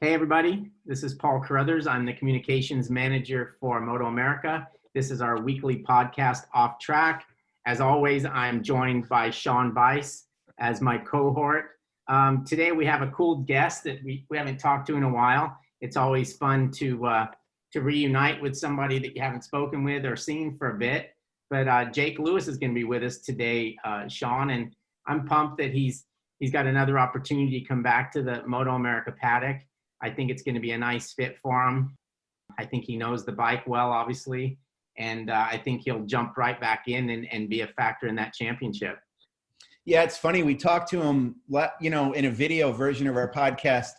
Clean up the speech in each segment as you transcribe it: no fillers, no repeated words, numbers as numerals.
Hey everybody, this is Paul Carruthers. I'm the communications manager for Moto America. This is our weekly podcast, Off Track. As always, I'm joined by Sean Bice as my cohort. Today we have a cool guest that we haven't talked to in a while. It's always fun to reunite with somebody that you haven't spoken with or seen for a bit. But Jake Lewis is going to be with us today, Sean, and I'm pumped that he's got another opportunity to come back to the Moto America paddock. I think it's going to be a nice fit for him. I think he knows the bike well, obviously, and I think he'll jump right back in and be a factor in that championship. Yeah, it's funny. We talked to him, in a video version of our podcast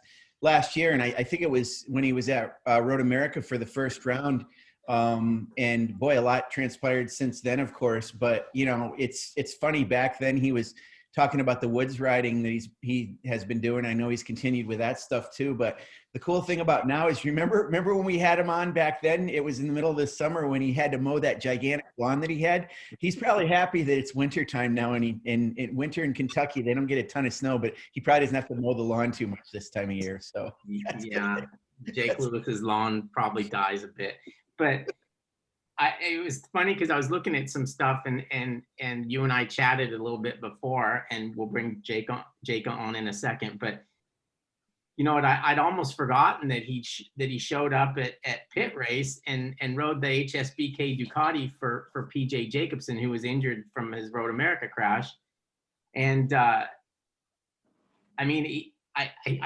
last year, and I think it was when he was at Road America for the first round. And boy, a lot transpired since then, of course. But it's funny. Back then, he was talking about the woods riding that he has been doing. I know he's continued with that stuff too. But the cool thing about now is, remember when we had him on back then? It was in the middle of the summer when he had to mow that gigantic lawn that he had. He's probably happy that it's winter time now, and in winter in Kentucky they don't get a ton of snow, but he probably doesn't have to mow the lawn too much this time of year. So yeah, Jake Lewis's lawn probably dies a bit, but. It was funny because I was looking at some stuff and you and I chatted a little bit before, and we'll bring Jake on in a second. But you know what? I'd almost forgotten that he showed up at pit race and rode the HSBK Ducati for PJ Jacobsen, who was injured from his Road America crash. And I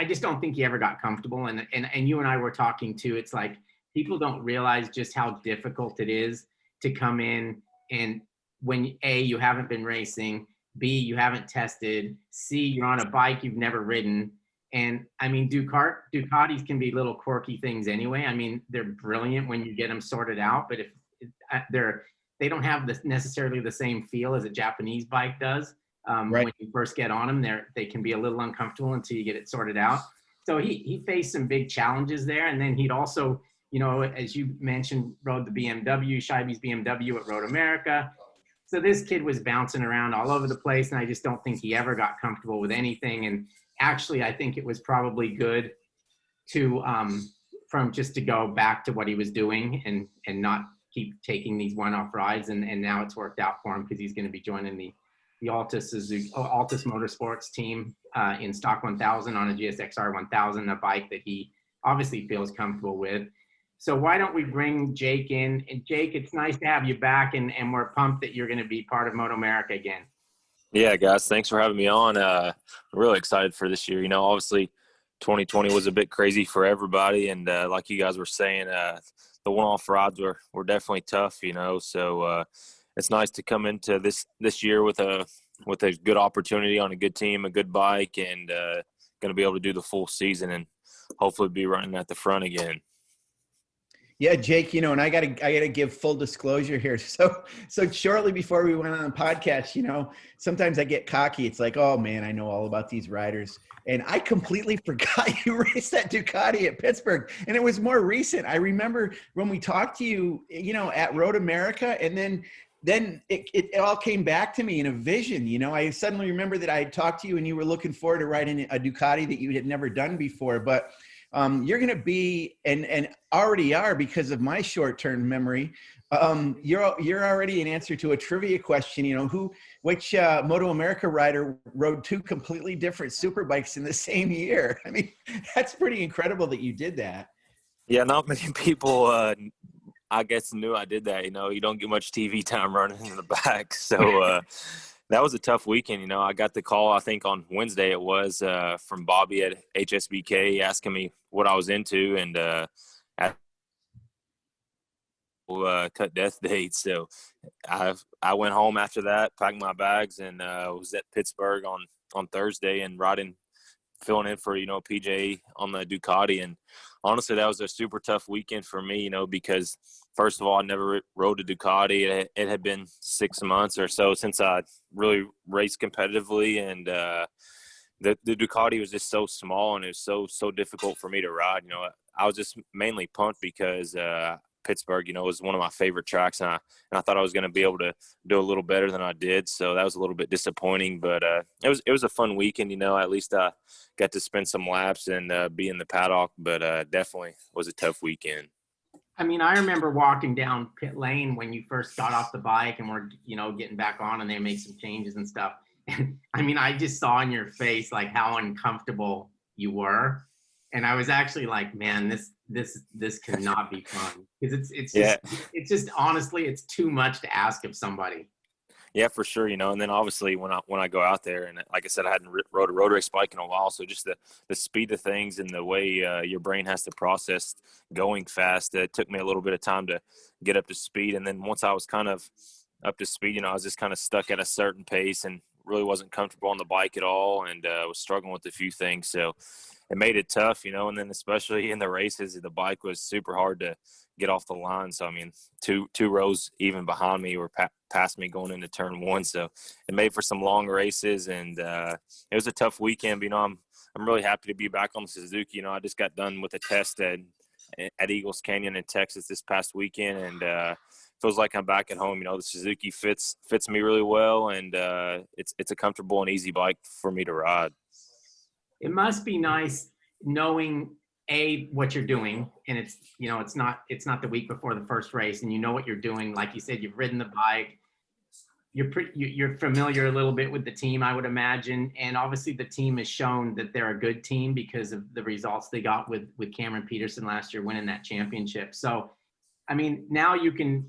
just don't think he ever got comfortable. And you and I were talking too. It's like, people don't realize just how difficult it is to come in and when A, you haven't been racing, B, you haven't tested, C, you're on a bike you've never ridden. And I mean, Ducatis can be little quirky things anyway. I mean, they're brilliant when you get them sorted out, but if they don't have necessarily the same feel as a Japanese bike does. Right. When you first get on them, they can be a little uncomfortable until you get it sorted out. So he faced some big challenges there. And then he'd also, as you mentioned, rode the BMW, Scheibe's BMW at Road America. So this kid was bouncing around all over the place, and I just don't think he ever got comfortable with anything. And actually, I think it was probably good to go back to what he was doing and not keep taking these one-off rides. And now it's worked out for him because he's going to be joining the Altus Motorsports team in Stock 1000 on a GSXR 1000, a bike that he obviously feels comfortable with. So why don't we bring Jake in? And Jake, it's nice to have you back, and we're pumped that you're going to be part of Moto America again. Yeah, guys, thanks for having me on. I'm really excited for this year. Obviously 2020 was a bit crazy for everybody, and like you guys were saying, the one-off rides were definitely tough, so it's nice to come into this year with a good opportunity on a good team, a good bike, and going to be able to do the full season and hopefully be running at the front again. Yeah, Jake, and I gotta give full disclosure here. So shortly before we went on the podcast, sometimes I get cocky. It's like, oh man, I know all about these riders. And I completely forgot you raced that Ducati at Pittsburgh. And it was more recent. I remember when we talked to you, at Road America, and then it all came back to me in a vision. I suddenly remember that I had talked to you and you were looking forward to riding a Ducati that you had never done before. But you're going to be, and already are because of my short-term memory. You're already an answer to a trivia question. Which Moto America rider rode two completely different superbikes in the same year? I mean, that's pretty incredible that you did that. Yeah, not many people, I guess, knew I did that. You don't get much TV time running in the back, so. That was a tough weekend. I got the call, I think on Wednesday it was, from Bobby at HSBK asking me what I was into, and cut death dates. So I went home after that, packed my bags, and was at Pittsburgh on Thursday and filling in for, PJ on the Ducati. And honestly, that was a super tough weekend for me, because first of all, I never rode a Ducati. It had been 6 months or so since I really raced competitively, and the Ducati was just so small, and it was so difficult for me to ride. I was just mainly pumped because Pittsburgh, was one of my favorite tracks, and I thought I was going to be able to do a little better than I did. So that was a little bit disappointing, but it was a fun weekend. At least I got to spend some laps and be in the paddock, but definitely was a tough weekend. I mean, I remember walking down pit lane when you first got off the bike and we're, getting back on and they make some changes and stuff. And I mean, I just saw in your face like how uncomfortable you were. And I was actually like, man, this cannot be fun. Because it's just honestly, it's too much to ask of somebody. Yeah, for sure. And then obviously when I go out there, and like I said, I hadn't rode a road race bike in a while. So just the speed of things and the way your brain has to process going fast, it took me a little bit of time to get up to speed. And then once I was kind of up to speed, I was just kind of stuck at a certain pace and really wasn't comfortable on the bike at all. And was struggling with a few things. So it made it tough, and then especially in the races, the bike was super hard to get off the line. So, I mean, two rows even behind me were past me going into turn one. So it made for some long races, and it was a tough weekend. But, I'm really happy to be back on the Suzuki. I just got done with a test at Eagles Canyon in Texas this past weekend, and feels like I'm back at home. The Suzuki fits me really well, and it's a comfortable and easy bike for me to ride. It must be nice knowing what you're doing, and it's not the week before the first race, and you know what you're doing. Like you said, you've ridden the bike. You're familiar a little bit with the team, I would imagine, and obviously the team has shown that they're a good team because of the results they got with Cameron Peterson last year, winning that championship. So, I mean, now you can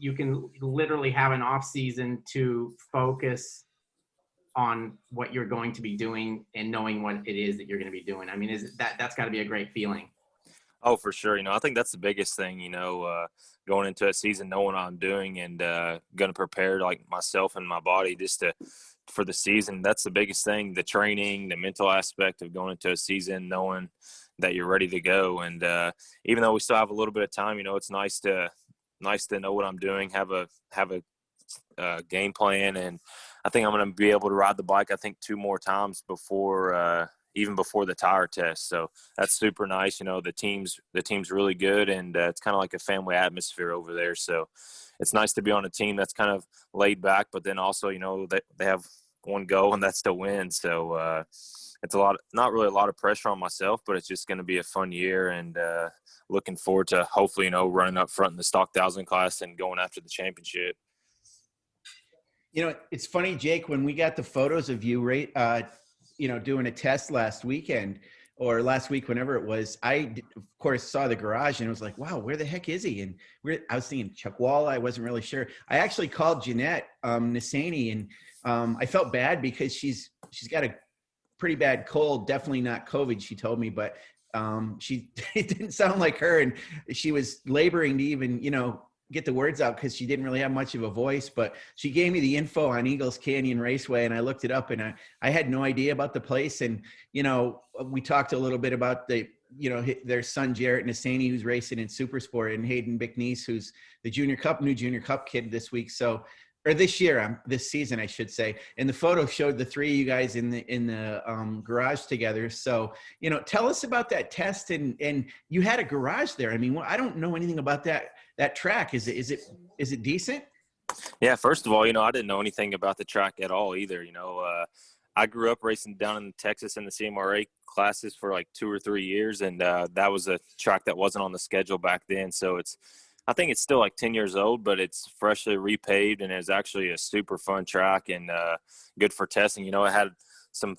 literally have an off season to focus on what you're going to be doing and knowing what it is that you're going to be doing. I mean, that's got to be a great feeling. Oh, for sure. I think that's the biggest thing, going into a season, knowing what I'm doing and going to prepare like myself and my body for the season. That's the biggest thing, the training, the mental aspect of going into a season, knowing that you're ready to go. And even though we still have a little bit of time, it's nice to know what I'm doing, have a game plan. And I think I'm going to be able to ride the bike, I think 2 more times even before the tire test. So that's super nice. The team's really good, and it's kind of like a family atmosphere over there. So it's nice to be on a team that's kind of laid back, but then also, they have one goal, and that's to win. So it's not really a lot of pressure on myself, but it's just going to be a fun year, and looking forward to hopefully, running up front in the stock 1,000 class and going after the championship. It's funny, Jake, when we got the photos of you, doing a test last weekend or last week, whenever it was, I of course saw the garage and was like, wow, where the heck is he? And I was thinking Chuck Wall. I wasn't really sure. I actually called Jeanette Nassani, and I felt bad because she's got a pretty bad cold, definitely not COVID, she told me, but it didn't sound like her. And she was laboring to even, get the words out because she didn't really have much of a voice, but she gave me the info on Eagles Canyon Raceway, and I looked it up, and I had no idea about the place. And, we talked a little bit about their son, Jarrett Nassani, who's racing in Super Sport, and Hayden Bicknese, who's the new junior cup kid this week. So, or this year, this season, I should say. And the photo showed the 3 of you guys in the garage together. So, tell us about that test. And you had a garage there. I mean, I don't know anything about that track. Is it decent? Yeah. First of all, I didn't know anything about the track at all either. I grew up racing down in Texas in the CMRA classes for like 2 or 3 years. And that was a track that wasn't on the schedule back then. So I think it's still like 10 years old, but it's freshly repaved, and it's actually a super fun track and good for testing. It had some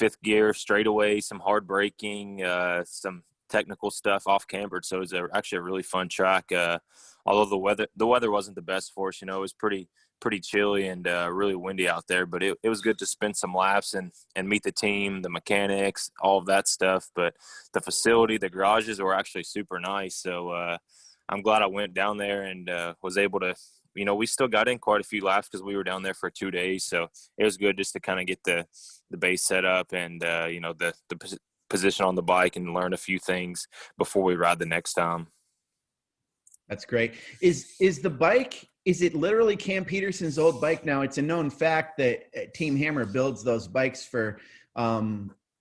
5th gear straightaway, some hard braking, some technical stuff off cambered. So it was actually a really fun track. Although the weather wasn't the best for us, it was pretty chilly and really windy out there, but it was good to spend some laps and meet the team, the mechanics, all of that stuff. But the facility, the garages were actually super nice. So, I'm glad I went down there and was able to, we still got in quite a few laps because we were down there for 2 days. So it was good just to kind of get the base set up and, the position on the bike and learn a few things before we ride the next time. That's great. Is the bike, is it literally Cam Peterson's old bike now? It's a known fact that Team Hammer builds those bikes for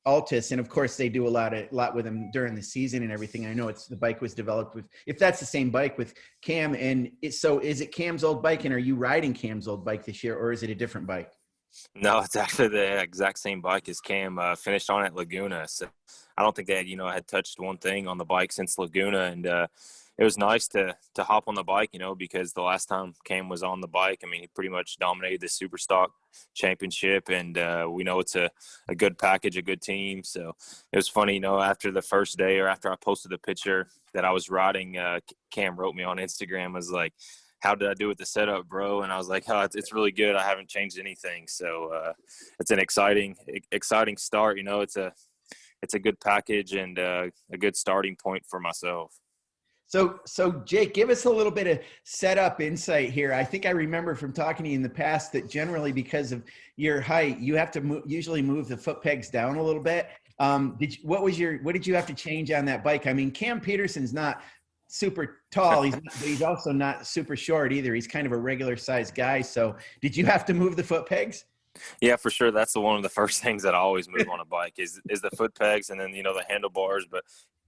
Altus, and of course they do a lot with him during the season and everything. I know the bike was developed with, if that's the same bike with Cam, and so is it Cam's old bike, and are you riding Cam's old bike this year, or is it a different bike? No, it's actually the exact same bike as Cam. Finished on at Laguna, so I don't think they had touched one thing on the bike since Laguna, and it was nice to hop on the bike, because the last time Cam was on the bike, I mean, he pretty much dominated the Superstock Championship, and we know it's a good package, a good team. So it was funny, after the first day, or after I posted the picture that I was riding, Cam wrote me on Instagram, was like, "How did I do with the setup, bro?" And I was like, "Oh, it's really good. I haven't changed anything." So it's an exciting start. It's a good package and a good starting point for myself. So Jake, give us a little bit of setup insight here. I think I remember from talking to you in the past that generally, because of your height, you have to usually move the foot pegs down a little bit. What did you have to change on that bike? I mean, Cam Peterson's not super tall. He's also not super short either. He's kind of a regular sized guy. So did you have to move the foot pegs? Yeah, for sure. That's one of the first things that I always move on a bike is the foot pegs, and then the handlebars. But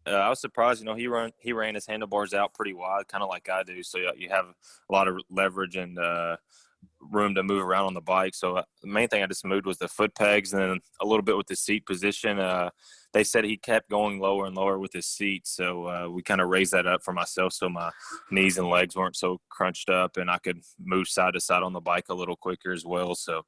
I was surprised. He ran his handlebars out pretty wide, kind of like I do. So you have a lot of leverage and room to move around on the bike. So the main thing I just moved was the foot pegs, and then a little bit with the seat position. They said he kept going lower and lower with his seat, so we kind of raised that up for myself so my knees and legs weren't so crunched up, and I could move side to side on the bike a little quicker as well. So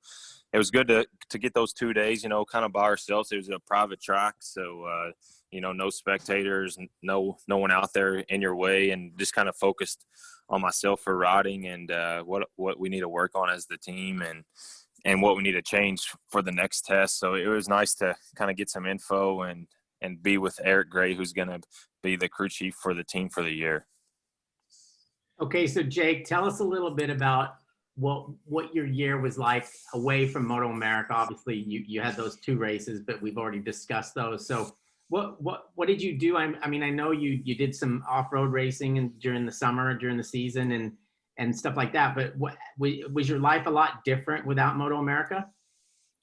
it was good to get those 2 days, kind of by ourselves. It was a private track, so no spectators, no one out there in your way, and just kind of focused on myself for riding and what we need to work on as the team and what we need to change for the next test. So it was nice to kind of get some info and be with Eric Gray, who's going to be the crew chief for the team for the year. Okay, so Jake, tell us a little bit about what your year was like away from Moto America. Obviously, you had those 2 races, but we've already discussed those. So what did you do? I mean, I know you did some off-road racing during the summer, during the season, and stuff like that. But was your life a lot different without Moto America?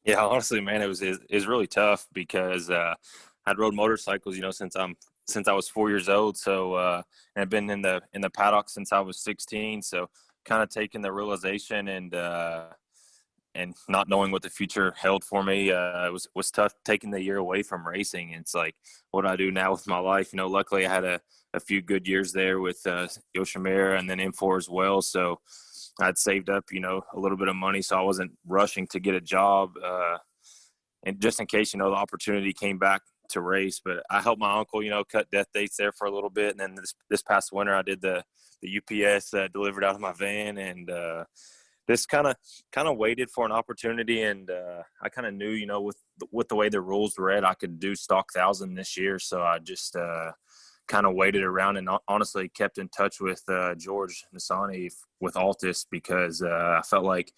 Yeah, honestly, man, it was really tough because I'd rode motorcycles, since I was 4 years old. So and I've been in the paddock since I was 16. So kind of taking the realization and not knowing what the future held for me, it was tough taking the year away from racing. It's like, what do I do now with my life? Luckily I had a few good years there with Yoshimura and then M4 as well. So I'd saved up, a little bit of money, so I wasn't rushing to get a job. And just in case, the opportunity came back to race. But I helped my uncle, cut death dates there for a little bit. And then this past winter, I did the UPS delivered out of my van, and just kind of waited for an opportunity. And I kind of knew, with the way the rules read, I could do stock 1,000 this year. So I just kind of waited around and honestly kept in touch with George Nassani with Altus because I felt like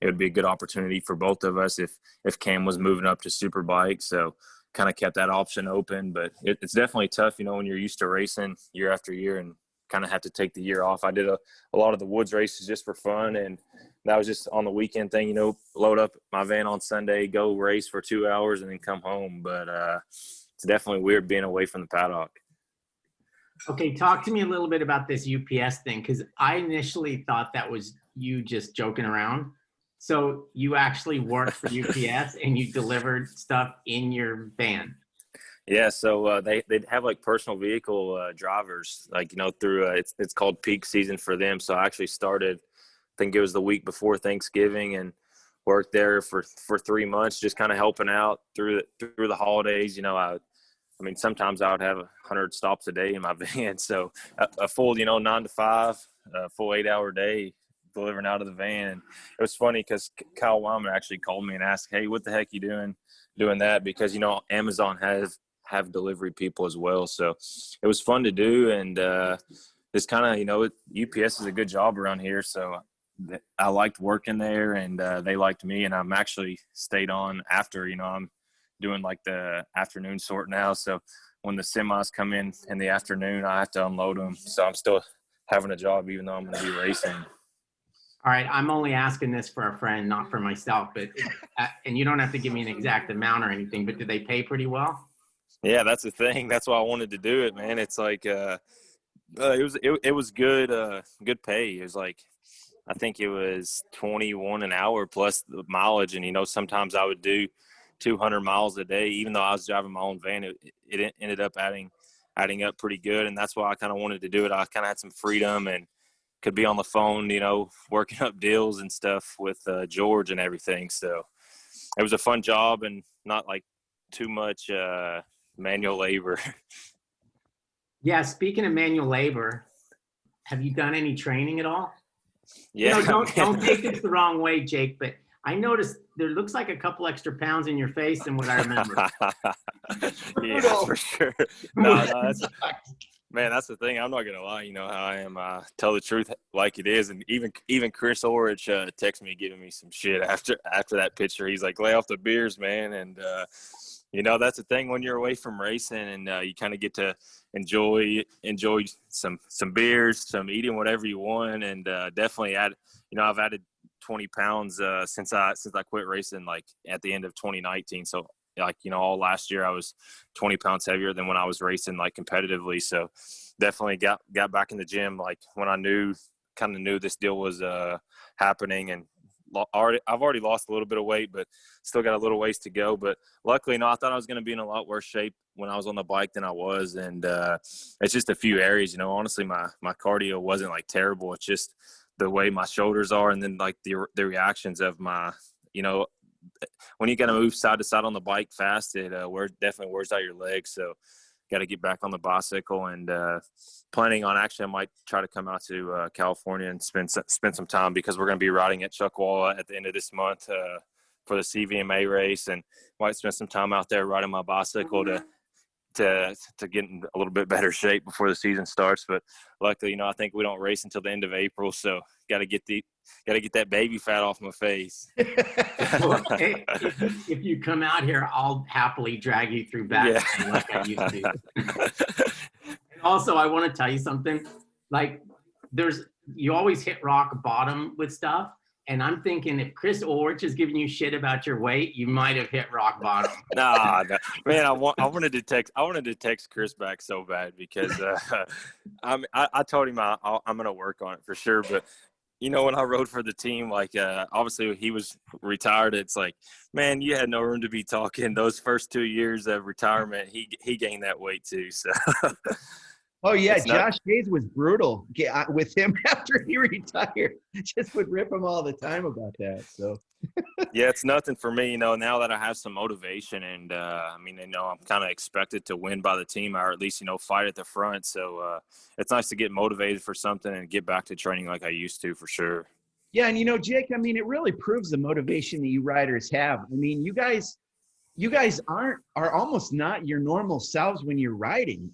it would be a good opportunity for both of us if Cam was moving up to Superbike. So kind of kept that option open. But it's definitely tough, when you're used to racing year after year and kind of have to take the year off. I did a lot of the woods races just for fun, and that was just on the weekend thing, load up my van on Sunday, go race for 2 hours, and then come home. But it's definitely weird being away from the paddock. Okay, talk to me a little bit about this UPS thing, because I initially thought that was you just joking around. So you actually worked for UPS and you delivered stuff in your van. Yeah, so they'd have like personal vehicle drivers, through it's called peak season for them. So I actually started, I think it was the week before Thanksgiving, and worked there for 3 months, just kind of helping out through the holidays. I mean, sometimes I would have 100 stops a day in my van. So a full, 9 to 5, a full 8-hour day delivering out of the van. And it was funny because Kyle Wyman actually called me and asked, "Hey, what the heck you doing that?" Because, Amazon have delivery people as well. So it was fun to do. And this kind of, UPS is a good job around here. So I liked working there, and they liked me. And I'm actually stayed on after, I'm doing like the afternoon sort now. So when the semis come in the afternoon, I have to unload them. So I'm still having a job even though I'm going to be racing. All right, I'm only asking this for a friend, not for myself, but and you don't have to give me an exact amount or anything, but do they pay pretty well? Yeah, that's the thing. That's why I wanted to do it, man. It's like it was good good pay. It was like I think it was 21 an hour plus the mileage, and sometimes I would do 200 miles a day, even though I was driving my own van. It ended up adding up pretty good, and that's why I kind of wanted to do it. I kind of had some freedom and could be on the phone, working up deals and stuff with George and everything. So it was a fun job and not like too much manual labor. Yeah, speaking of manual labor, have you done any training at all? Yeah, Don't take this the wrong way, Jake, but I noticed there looks like a couple extra pounds in your face than what I remember. Yeah, for sure. No, that's the thing. I'm not gonna lie. You know how I am. Tell the truth like it is. And even Chris Orich texted me giving me some shit after that picture. He's like, "Lay off the beers, man." And that's the thing when you're away from racing, and you kind of get to enjoy some beers, some eating whatever you want, and definitely I've added 20 pounds since I quit racing, like at the end of 2019. So all last year I was 20 pounds heavier than when I was racing like competitively. So definitely got back in the gym like when I knew this deal was happening, and I've already lost a little bit of weight, but still got a little ways to go. But luckily, I thought I was going to be in a lot worse shape when I was on the bike than I was. And it's just a few areas, honestly, my cardio wasn't like terrible. It's just the way my shoulders are. And then like the reactions of my, when you got to move side to side on the bike fast, it definitely wears out your legs. So got to get back on the bicycle, and planning on I might try to come out to California and spend some time, because we're going to be riding at Chuckwalla at the end of this month for the CVMA race, and might spend some time out there riding my bicycle to get in a little bit better shape before the season starts. But luckily, I think we don't race until the end of April, so got to get that baby fat off my face. Well, if you come out here, I'll happily drag you through back like I used to. And also, I want to tell you something. Like, you always hit rock bottom with stuff. And I'm thinking if Chris Orich is giving you shit about your weight, you might have hit rock bottom. Nah, man, I wanted to text Chris back so bad, because I told him I'm gonna work on it for sure. But when I rode for the team, like obviously he was retired. It's like, man, you had no room to be talking. Those first 2 years of retirement, he gained that weight too. So. Oh yeah, Josh Hayes was brutal with him after he retired. Just would rip him all the time about that. So yeah, it's nothing for me, now that I have some motivation, and I'm kind of expected to win by the team, or at least fight at the front. So it's nice to get motivated for something and get back to training like I used to, for sure. Yeah, and Jake, it really proves the motivation that you riders have. You guys are almost not your normal selves when you're riding.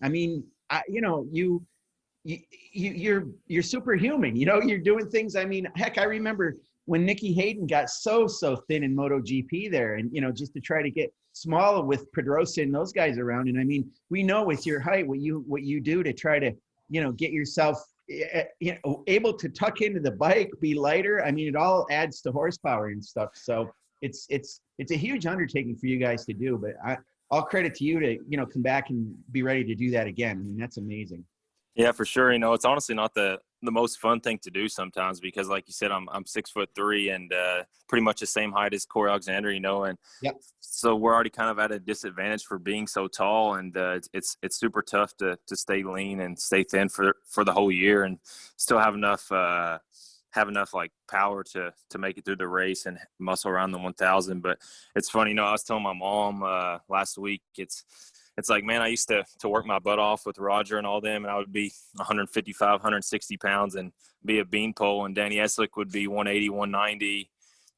You're superhuman. You're doing things. Heck, I remember when Nicky Hayden got so thin in MotoGP there, and just to try to get smaller with Pedrosa and those guys around. And we know with your height what you do to try to get yourself able to tuck into the bike, be lighter. It all adds to horsepower and stuff. So it's a huge undertaking for you guys to do, but all credit to you to, come back and be ready to do that again. That's amazing. Yeah, for sure. It's honestly not the most fun thing to do sometimes, because like you said, I'm 6'3" and pretty much the same height as Corey Alexander, and yep. So we're already kind of at a disadvantage for being so tall, and it's super tough to stay lean and stay thin for the whole year and still have enough like power to make it through the race and muscle around the 1,000. But it's funny, I was telling my mom last week, it's like, man, I used to work my butt off with Roger and all them, and I would be 155, 160 pounds and be a beanpole, and Danny Eslick would be 180, 190,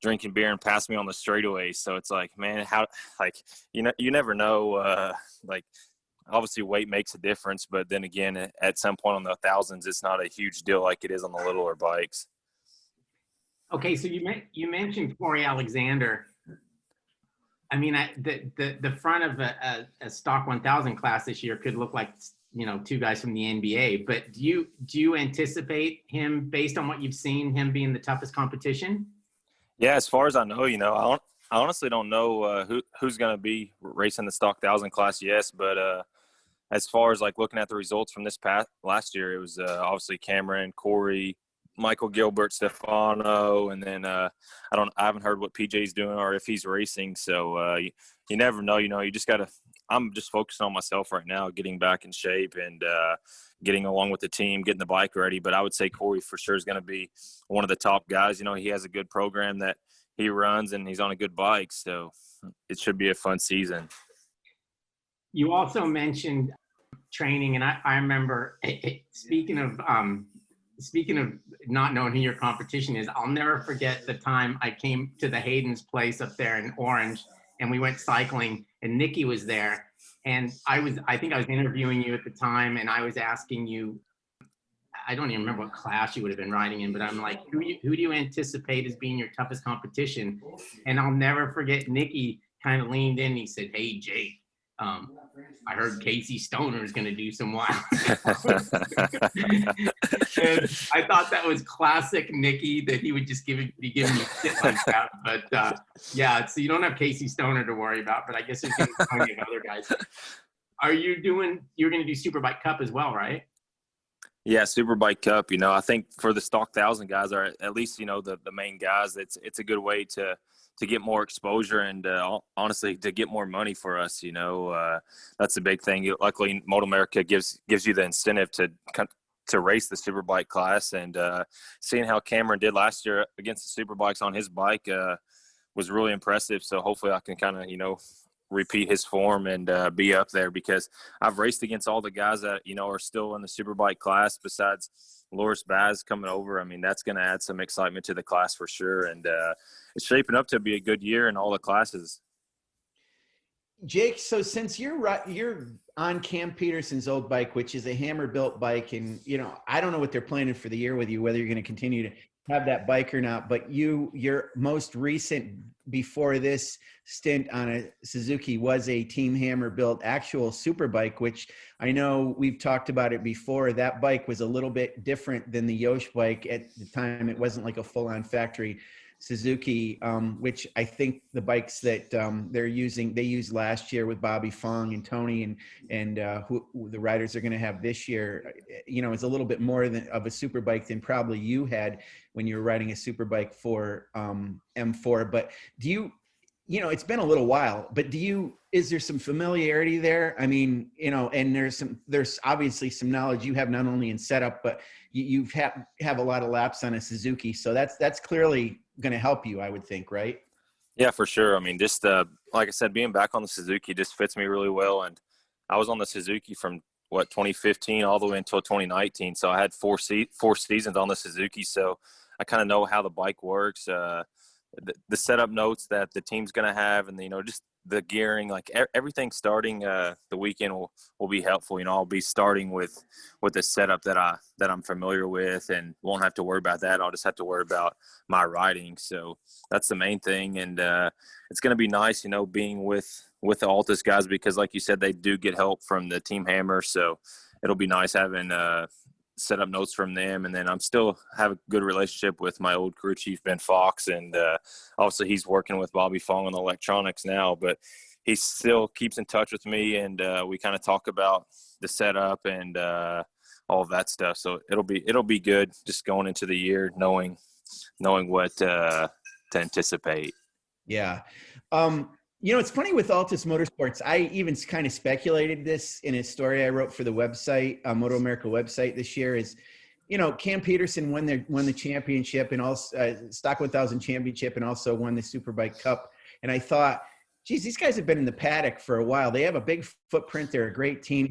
drinking beer and pass me on the straightaway. So it's like, man, how, like, you never know, like, obviously weight makes a difference, but then again, at some point on the thousands, it's not a huge deal like it is on the littler bikes. Okay, so you mentioned Corey Alexander. The front of a stock 1000 class this year could look like two guys from the NBA. But do you anticipate him, based on what you've seen, him being the toughest competition? Yeah, as far as I know, I honestly don't know who's going to be racing the Stock 1000 class. Yes, but as far as like looking at the results from this last year, it was obviously Cameron, Corey, Michael Gilbert, Stefano, and then I haven't heard what PJ's doing or if he's racing. So you never know. You just got to. I'm just focusing on myself right now, getting back in shape and getting along with the team, getting the bike ready. But I would say Corey for sure is going to be one of the top guys. He has a good program that he runs, and he's on a good bike. So it should be a fun season. You also mentioned training, and I remember speaking of not knowing who your competition is, I'll never forget the time I came to the Hayden's place up there in Orange, and we went cycling, and Nikki was there, and I think I was interviewing you at the time, and I was asking you, I don't even remember what class you would have been riding in, but I'm like, who do you anticipate as being your toughest competition? And I'll never forget, Nikki kind of leaned in and he said, "Hey, Jake, I heard Casey Stoner is going to do some wild." And I thought that was classic Nikki, that he would just be giving you shit like that. But yeah, so you don't have Casey Stoner to worry about, but I guess there's going to be plenty of other guys. You're going to do Superbike Cup as well, right? Yeah, Superbike Cup. I think for the Stock 1000 guys, are at least the main guys, it's a good way to get more exposure and honestly to get more money for us. That's a big thing. Luckily, Moto America gives you the incentive to race the Superbike class, and seeing how Cameron did last year against the Superbikes on his bike was really impressive. So hopefully I can kind of repeat his form and be up there, because I've raced against all the guys that are still in the Superbike class besides Loris Baz coming over. I mean, that's going to add some excitement to the class for sure, and it's shaping up to be a good year in all the classes. Jake, so since you're on Cam Peterson's old bike, which is a Hammer built bike, and I don't know what they're planning for the year with you, whether you're going to continue to have that bike or not, but your most recent before this stint on a Suzuki was a Team Hammer built actual super bike, which I know we've talked about it before. That bike was a little bit different than the Yosh bike at the time. It wasn't like a full-on factory Suzuki, which I think the bikes that they used last year with Bobby Fong and Tony and who the riders are going to have this year, is a little bit more of a super bike than probably you had when you were riding a super bike for M4. But it's been a little while, but is there some familiarity there? I mean, and there's obviously some knowledge you have not only in setup, but you have a lot of laps on a Suzuki. So that's clearly going to help you, I would think, right? Yeah, for sure. I mean, just like I said, being back on the Suzuki just fits me really well. And I was on the Suzuki from 2015 all the way until 2019. So I had four seasons on the Suzuki. So I kind of know how the bike works, the setup notes that the team's going to have, and just the gearing, like everything starting the weekend will be helpful. I'll be starting with the setup that I'm familiar with, and won't have to worry about that. I'll just have to worry about my riding. So that's the main thing, and it's going to be nice, being with the Altus guys, because like you said, they do get help from the Team Hammer. So it'll be nice having set up notes from them, and then I'm still have a good relationship with my old crew chief Ben Fox, and also he's working with Bobby Fong on the electronics now, but he still keeps in touch with me, and we kind of talk about the setup and all of that stuff. So it'll be good just going into the year knowing what to anticipate. Yeah. It's funny with Altus Motorsports. I even kind of speculated this in a story I wrote for the website, Moto America website this year. Is Cam Peterson won the championship and also Stock 1000 championship, and also won the Superbike Cup. And I thought, geez, these guys have been in the paddock for a while. They have a big footprint. They're a great team.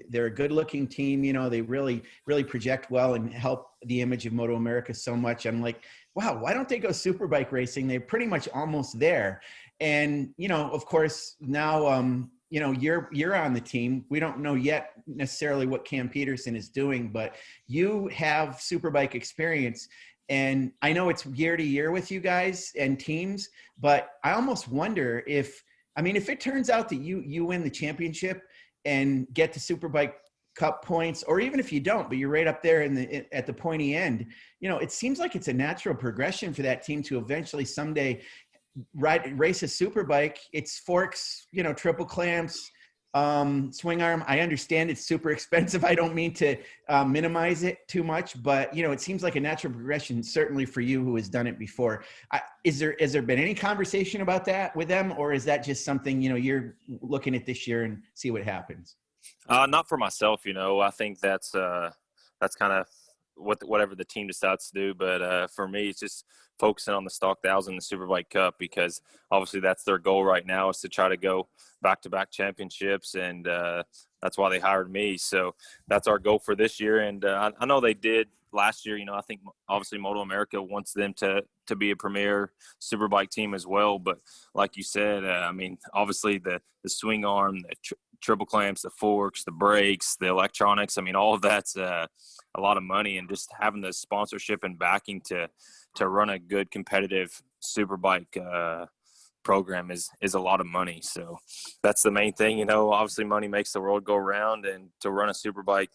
They're a good looking team. They really project well and help the image of Moto America so much. I'm like, wow, why don't they go Superbike racing? They're pretty much almost there. And, of course, now, you're on the team. We don't know yet necessarily what Cam Peterson is doing, but you have Superbike experience. And I know it's year to year with you guys and teams, but I almost wonder if it turns out that you win the championship and get the Superbike Cup points, or even if you don't, but you're right up there at the pointy end, it seems like it's a natural progression for that team to eventually someday race a super bike. It's forks, triple clamps, swing arm. I understand it's super expensive. I don't mean to minimize it too much, but it seems like a natural progression, certainly for you who has done it before. Has there been any conversation about that with them, or is that just something, you're looking at this year and see what happens? Not for myself, I think that's kind of whatever the team decides to do. But for me, it's just focusing on the Stock 1000 and the Superbike Cup, because obviously that's their goal right now, is to try to go back-to-back championships, and that's why they hired me. So that's our goal for this year. And I know they did last year. I think obviously Moto America wants them to be a premier Superbike team as well. But like you said, obviously the swing arm, the triple clamps, the forks, the brakes, the electronics, all of that's a lot of money, and just having the sponsorship and backing to run a good competitive Superbike program is a lot of money. So that's the main thing. Obviously money makes the world go round, and to run a Superbike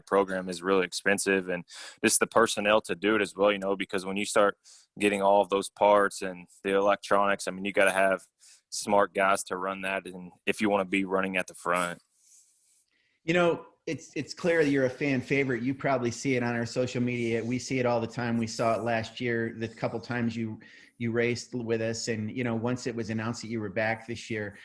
program is really expensive, and just the personnel to do it as well, because when you start getting all of those parts and the electronics, you got to have smart guys to run that, and if you want to be running at the front. It's clear that you're a fan favorite. You probably see it on our social media. We see it all the time. We saw it last year, the couple times you raced with us, and once it was announced that you were back this year,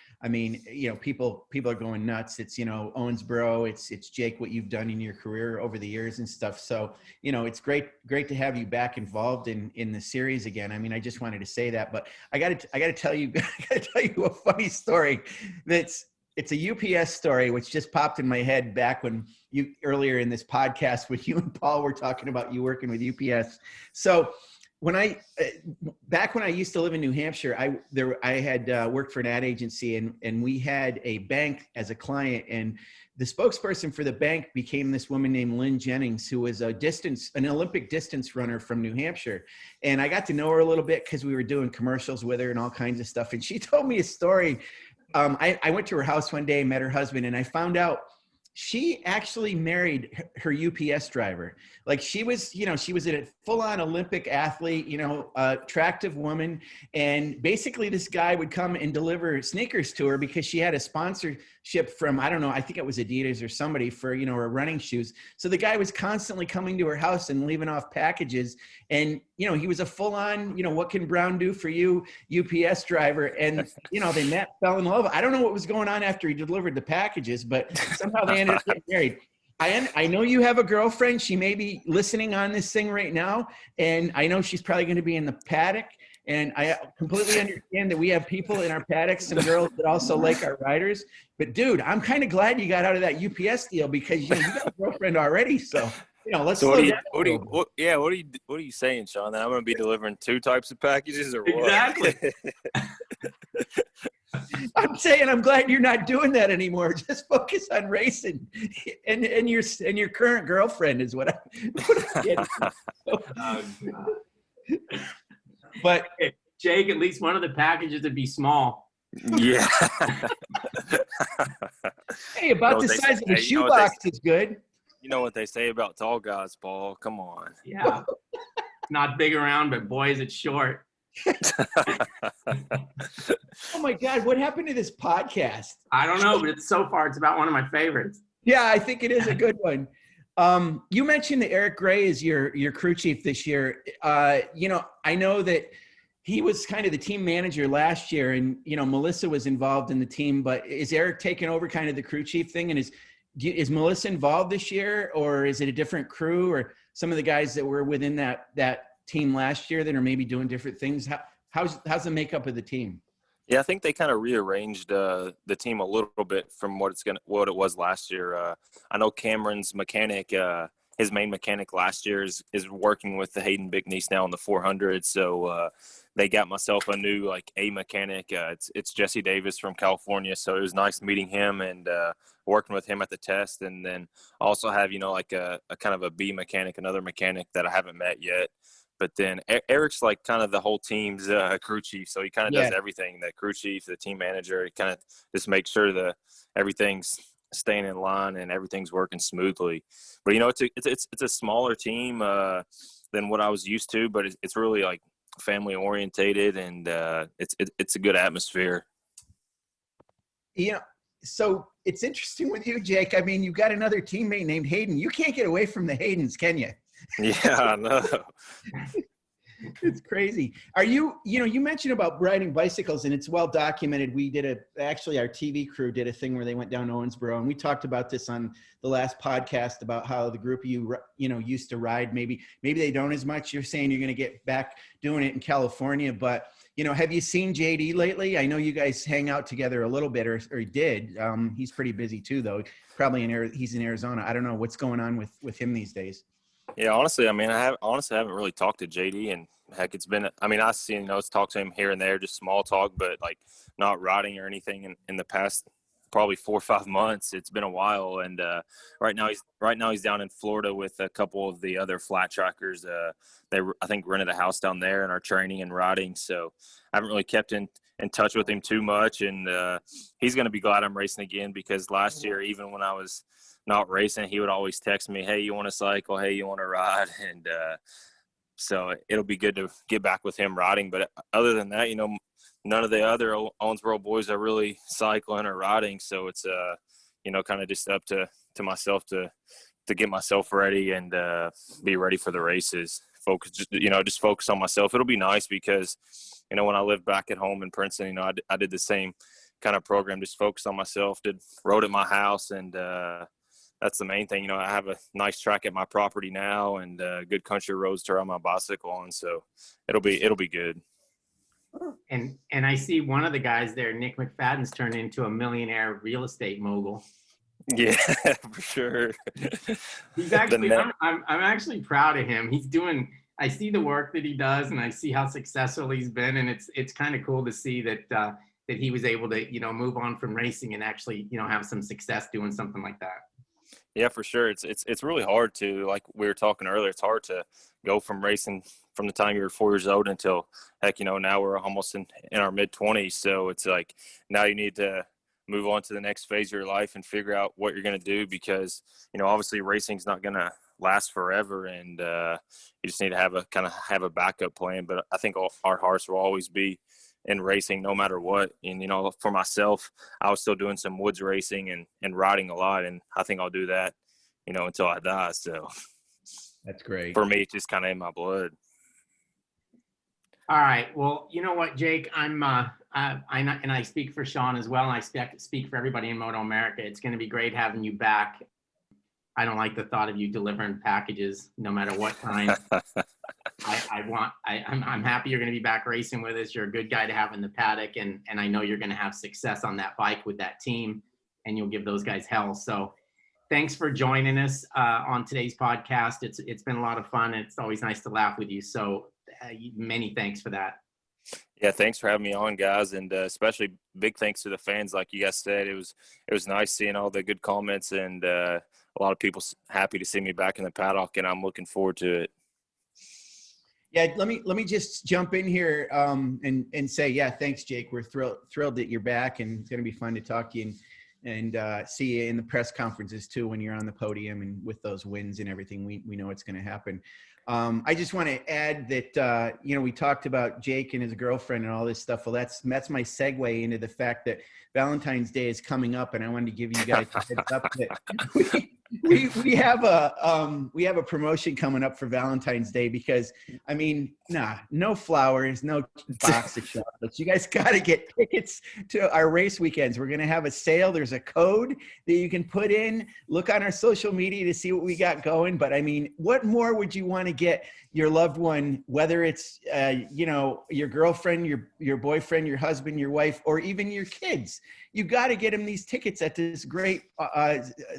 people are going nuts. It's Owensboro, it's Jake, what you've done in your career over the years and stuff. So it's great to have you back involved in the series again. I just wanted to say that, but I got to tell you a funny story. It's a UPS story, which just popped in my head back when earlier in this podcast, when you and Paul were talking about you working with UPS. So back when I used to live in New Hampshire, I had worked for an ad agency, and we had a bank as a client, and the spokesperson for the bank became this woman named Lynn Jennings, who was an Olympic distance runner from New Hampshire. And I got to know her a little bit because we were doing commercials with her and all kinds of stuff. And she told me a story. I went to her house one day and met her husband, and I found out she actually married her UPS driver. Like she was a full-on Olympic athlete, attractive woman. And basically this guy would come and deliver sneakers to her because she had a sponsorship from, I don't know, I think it was Adidas or somebody for, her running shoes. So the guy was constantly coming to her house and leaving off packages. And, he was a full-on, what can Brown do for you, UPS driver. And, they met, fell in love. I don't know what was going on after he delivered the packages, but somehow they ended up getting married. I know you have a girlfriend. She may be listening on this thing right now, and I know she's probably going to be in the paddock. And I completely understand that we have people in our paddocks, some girls that also like our riders. But dude, I'm kind of glad you got out of that UPS deal, because you got a girlfriend already. So let's. So what are you saying, Sean? That I'm going to be delivering two types of packages, or what? Exactly. I'm saying I'm glad you're not doing that anymore. Just focus on racing, and your current girlfriend is what I'm getting. But Jake, at least one of the packages would be small. Yeah. Hey, about the size of a shoebox is good. You know what they say about tall guys, Paul. Come on. Yeah. Not big around, but boy, is it short. Oh my God, what happened to this podcast? I don't know, but so far it's about one of my favorites. Yeah, I think it is a good one. You mentioned that Eric Gray is your crew chief this year. I know that he was kind of the team manager last year, and Melissa was involved in the team. But is Eric taking over kind of the crew chief thing? And is Melissa involved this year, or is it a different crew, or some of the guys that were within that team last year that are maybe doing different things? How's the makeup of the team? Yeah, I think they kind of rearranged the team a little bit from what it was last year. I know Cameron's mechanic, his main mechanic last year is working with the Hayden Bicknese now on the 400. So they got myself a new A mechanic. It's Jesse Davis from California. So it was nice meeting him and working with him at the test. And then also have a kind of a B mechanic, another mechanic that I haven't met yet. But then Eric's kind of the whole team's crew chief. So he kind of does everything, the crew chief, the team manager. He kind of just makes sure that everything's staying in line and everything's working smoothly. But it's a smaller team than what I was used to, but it's really like family orientated, and it's a good atmosphere. Yeah. So it's interesting with you, Jake. I mean, you've got another teammate named Hayden. You can't get away from the Haydens, can you? Yeah, I know. It's crazy. Are you mentioned about riding bicycles, and it's well documented. We did actually our TV crew did a thing where they went down to Owensboro, and we talked about this on the last podcast about how the group of you used to ride. Maybe they don't as much. You're saying you're going to get back doing it in California, but have you seen JD lately? I know you guys hang out together a little bit, or did. He's pretty busy too, though. Probably he's in Arizona. I don't know what's going on with him these days. Yeah, honestly, I mean, I haven't really talked to JD, and heck, it's been, I mean, I've seen notes, talk to him here and there, just small talk, but like not riding or anything in the past probably 4 or 5 months. It's been a while, and right now he's down in Florida with a couple of the other flat trackers. They I think rented a house down there and are training and riding, so I haven't really kept in touch with him too much, and he's going to be glad I'm racing again, because last year, even when I was not racing, he would always text me, hey, you want to cycle? Hey, you want to ride? And so it'll be good to get back with him riding. But other than that, none of the other Owensboro boys are really cycling or riding. So it's, kind of just up to myself to get myself ready and be ready for the races. Just focus on myself. It'll be nice because, when I lived back at home in Princeton, I did the same kind of program, just focused on myself, rode at my house, and that's the main thing. I have a nice track at my property now, and good country roads to ride my bicycle on. So it'll be good. And I see one of the guys there, Nick McFadden's turned into a millionaire real estate mogul. Yeah, for sure. He's actually, I'm actually proud of him. I see the work that he does, and I see how successful he's been. And it's kind of cool to see that he was able to, move on from racing and actually, have some success doing something like that. Yeah, for sure. It's really hard to, like we were talking earlier, it's hard to go from racing from the time you were 4 years old until, heck, now we're almost in our mid-20s. So it's like now you need to move on to the next phase of your life and figure out what you're going to do, because, obviously racing's not going to last forever, and you just need to have a backup plan. But I think our hearts will always be in racing no matter what. And, for myself, I was still doing some woods racing and riding a lot. And I think I'll do that, until I die. So that's great. For me, it's just kind of in my blood. All right. Well, you know what, Jake, and I speak for Sean as well. And I speak for everybody in Moto America. It's going to be great having you back. I don't like the thought of you delivering packages no matter what time. I'm happy you're going to be back racing with us. You're a good guy to have in the paddock, and I know you're going to have success on that bike with that team, and you'll give those guys hell. So thanks for joining us on today's podcast. It's been a lot of fun, and it's always nice to laugh with you. So many thanks for that. Yeah, thanks for having me on, guys, and especially big thanks to the fans. Like you guys said, it was nice seeing all the good comments, and a lot of people happy to see me back in the paddock, and I'm looking forward to it. Yeah, let me just jump in here and say, yeah, thanks, Jake. We're thrilled that you're back, and it's going to be fun to talk to you and see you in the press conferences too when you're on the podium and with those wins and everything. We know it's going to happen. I just want to add that we talked about Jake and his girlfriend and all this stuff. Well, that's my segue into the fact that Valentine's Day is coming up, and I wanted to give you guys a heads up that we have a promotion coming up for Valentine's Day, because no flowers, no box of chocolates. You guys got to get tickets to our race weekends. We're going to have a sale. There's a code that you can put in. Look on our social media to see what we got going. But what more would you want to get your loved one, whether it's your girlfriend, your boyfriend, your husband, your wife, or even your kids? You got to get them these tickets at this great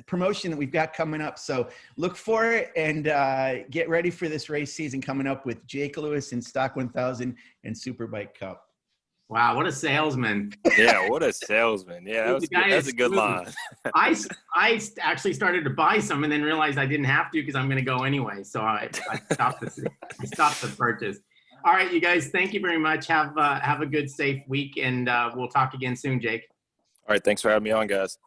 promotion that we've got coming up. So look for it and get ready for this race season coming up with Jake Lewis and Stock 1000 and Superbike Cup. Wow, what a salesman. Yeah, what a salesman. Yeah, that's a good line. I actually started to buy some and then realized I didn't have to because I'm going to go anyway. So I stopped the purchase. All right, you guys, thank you very much. Have a good, safe week, and we'll talk again soon, Jake. All right, thanks for having me on, guys.